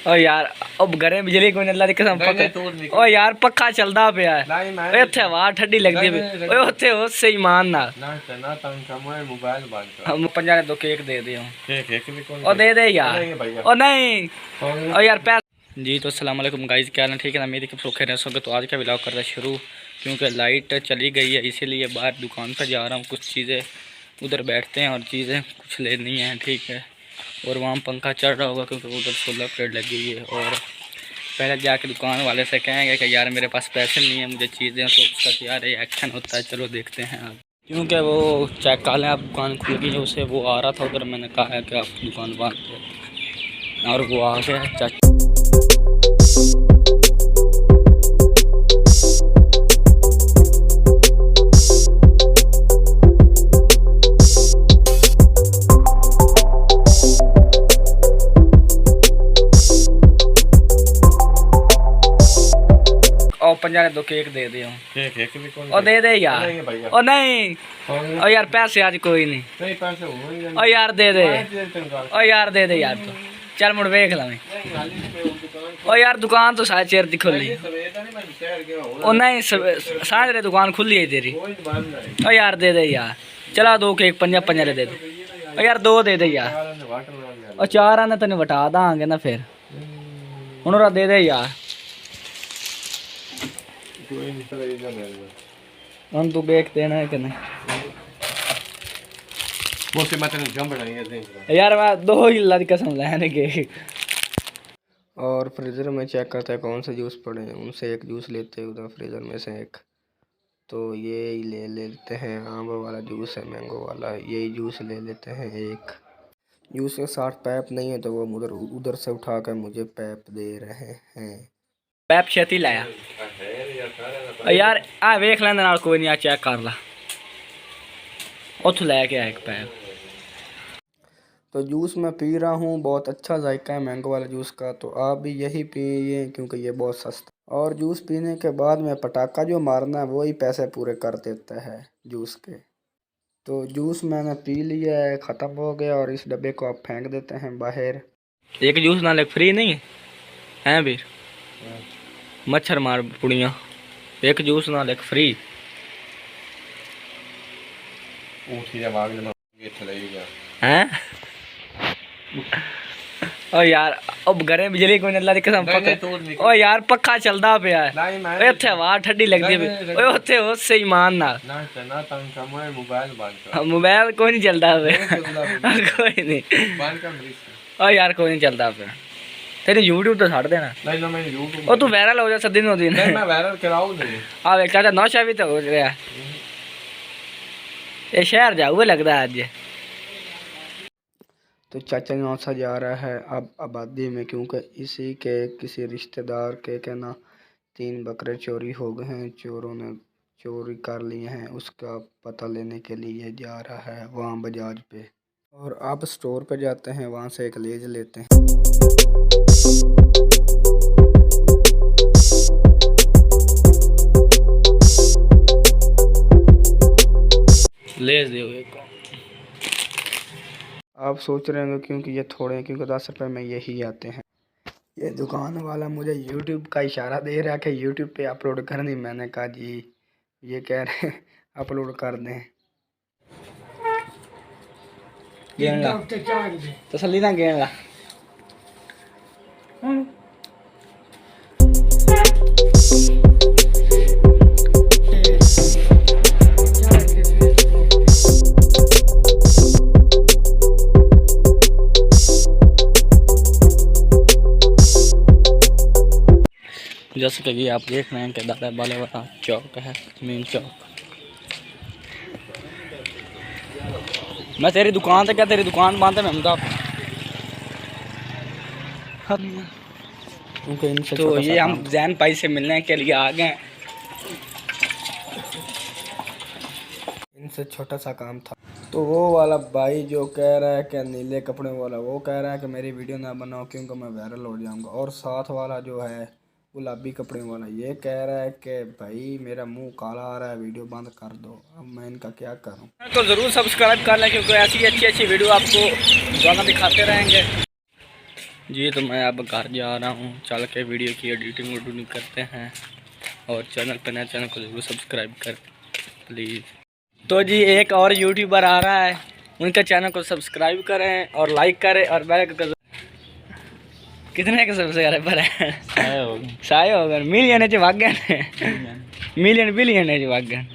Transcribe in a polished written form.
ओ यार अब घरे बिजली कोई नहीं अल्लाह दी कसम पक्का ओ यार पक्का चलदा पिया है इत्थे हवा ठंडी लगदी है ओए उत्थे हो सही मान ना ना तंग कम है मोबाइल बंद कर हम 50 दो केक दे दियो केक भी कौन ओ दे दे यार ओ नहीं ओ यार पैसे जी। तो अस्सलाम वालेकुम गाइस, क्या हाल है? ठीक है ना? मेरी कब खैर रहोगे। तो आज का व्लॉग कर रहा शुरू, क्योंकि लाइट चली गई है इसीलिए बाहर दुकान पर जा रहा हूँ। कुछ चीज़ें उधर बैठते हैं और चीज़ें कुछ लेनी हैं, ठीक है। और वहाँ पंखा चल रहा होगा क्योंकि उधर सोलर प्लेट लगी हुई है। और पहले जाके दुकान वाले से कहेंगे कि यार मेरे पास पैसे नहीं है, मुझे चीज़ें, तो उसका क्या रिएक्शन होता है चलो देखते हैं आप। क्योंकि वो चेक कर लें, आप दुकान खुल गई है, उसे वो आ रहा था उधर, मैंने कहा है कि आप दुकान बंद करो और वो आ गया चाचा। और 50 दो केक दे दियो केक भी कौन ओ दे दे यार ओ नहीं ओ यार पैसे आज कोई नहीं पैसे हो ओ यार दे दे ओ यार दे दे यार तो चल मुड़ वेख ला ओ यार दुकान तो सारे चेर दी खुली ओ नहीं सारे दुकान खुली है तेरी ओ यार दे दे यार चला दो केक 50 दे दे ओ यार दो दे दे यार ओ चार आने तेन वटा दांगे ना फिर हुन दे दे यार हम तू बेच देना है कि नहीं यार मैं दो ही अल्लाह की कसम लेने के। और फ्रीज़र में चेक करता है कौन से जूस पड़े हैं, उनसे एक जूस लेते हैं उधर फ्रीज़र में से एक, तो ये ही ले लेते हैं। आम वाला जूस है, मैंगो वाला, यही जूस ले लेते हैं एक। जूस के साथ पैप नहीं है तो वो उधर से उठा कर मुझे पैप दे रहे हैं। पैप छेती लाया यार आ वेख लेंदे नाल कोई नहीं, आ चेक कर ला उथ लैके आया एक पैप। तो जूस मैं पी रहा हूँ, बहुत अच्छा जायका है मैंगो वाले जूस का, तो आप भी यही पिए क्योंकि ये बहुत सस्ता। और जूस पीने के बाद में पटाखा जो मारना है वही पैसे पूरे कर देता है जूस के। तो जूस मैंने पी लिया है, ख़त्म हो गया, और इस डब्बे को आप फेंक देते हैं बाहर। एक जूस नाल एक फ्री नहीं है वीर, मच्छर मार पुड़िया, एक जूस नाल एक फ्री। हैं ओ यार अब घरे बिजली कोई नहीं अल्लाह दी कसम पक्का ओ यार पक्का चलदा पिया है इत्थे हवा ठंडी लगदी है ओए उत्थे हो सही मान ना तंग कम है मोबाइल बंद कर मोबाइल कोई नहीं चलदा कोई नहीं बंद कर ओ यार कोई नहीं चलदा पिया तेरे YouTube तो छाड़ देना। नहीं ना मैं YouTube ओ तू वायरल हो जा सदी नो दिन नहीं मैं वायरल कराऊं नहीं आ वे चाचा नौशा भी तो हो गया ये शहर जाऊँ लगता है आज। तो चाचा नौसा जा रहा है अब आबादी में, क्योंकि इसी के किसी रिश्तेदार के कहना 3 बकरे चोरी हो गए हैं, चोरों ने चोरी कर लिए हैं, उसका पता लेने के लिए जा रहा है वहाँ बाजार पे। और आप स्टोर पे जाते हैं, वहाँ से एक लेज लेते हैं। लेज दे आप सोच रहे होंगे क्योंकि ये थोड़े हैं, क्योंकि 10 रुपये में यही आते हैं। ये दुकान वाला मुझे YouTube का इशारा दे रहा है कि YouTube पे अपलोड करनी, मैंने कहा जी ये कह रहे हैं अपलोड कर दें। तसल्ली ना गेंदा जैसे कि आप देख रहे हैं कि दादा बाले वाला चौक है, मेन चौक। मैं तेरी दुकान से क्या तेरी दुकान बंद है मैं तो ये हम जैन भाई से मिलने के लिए आ गए। इनसे छोटा सा काम था। तो वो वाला भाई जो कह रहा है कि नीले कपड़े वाला, वो कह रहा है कि मेरी वीडियो ना बनाओ क्योंकि मैं वायरल हो जाऊंगा। और साथ वाला जो है गुलाबी कपड़े वाला, ये कह रहा है कि भाई मेरा मुंह काला आ रहा है, वीडियो बंद कर दो। अब मैं इनका क्या करूं? तो ज़रूर सब्सक्राइब कर लें क्योंकि ऐसी अच्छी वीडियो आपको ज़्यादा दिखाते रहेंगे। जी तो मैं अब घर जा रहा हूँ, चल के वीडियो की एडिटिंग करते हैं। और चैनल पर नया, चैनल को जरूर सब्सक्राइब कर प्लीज़। तो जी एक और यूट्यूबर आ रहा है, उनके चैनल को सब्सक्राइब करें और लाइक करें और बेल को। कितने के सब्सक्राइबर है? 6 हो गए, मिलियन भाग गए, मिलियन बिलियन भाग गए।